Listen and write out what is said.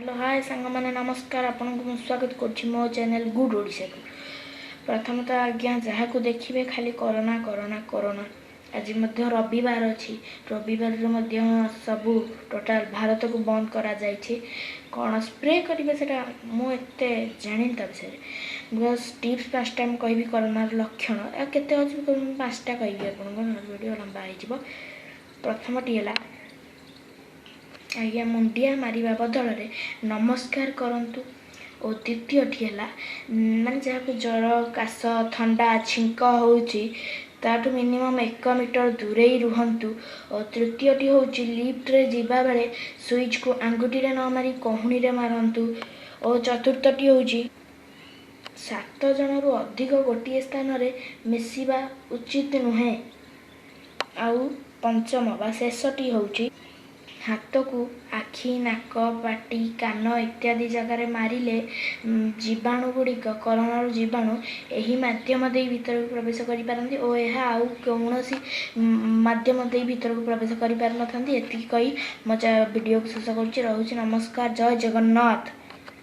Hello hi सांग मैंने नमस्कार आपन को स्वागत कर मो चैनल गुड ओडिशा को। प्रथम तो आज्ञा जहाँ को देखिए खाली कोरोना कोरोना कोरोना। आज मध्य रविवार अच्छी रविवार सबू टोटाल भारत को बंद करा जाइए। कौन स्प्रे करेंगे से मुझे जानी ता विषय बस टिप्स 5टा कहि कोरोनार लक्षण केते अच्छी 5टा कहि आपन वीडियो लंबा हो। प्रथमटी है आज्ञा मुंडिया मारिबा बदल रे नमस्कार करंतु और द्वितीयटी है माने जहाँ को ज्वर काश थंडा छिंक होउची ताठू मिनिमम 1 मीटर दूरे ही रुहंतु। और तृतीयटी होउची लिफ्ट रे जीवा बेले स्विच को आंगुठी रे न मारी कहूनी रे मारंतु। और चतुर्थटी होउची 7 जन रु अधिक गोटे स्थान रे मिसिबा उचित नुहे। आउ पंचम बा शेषटी होउची हाथ को आखि नाक पाटी कान इत्यादि जगार मारिले जीवाणु गुड़िक कोरोना जीवाणु यही मध्यम दे भीतर को प्रवेश करि पारंती और यह आउ कौनसी माध्यम दे भीतर को प्रवेश करि पार नथांती। एति कही मो वीडियो को शेष करुछि। रहूछि नमस्कार, जय जगन्नाथ।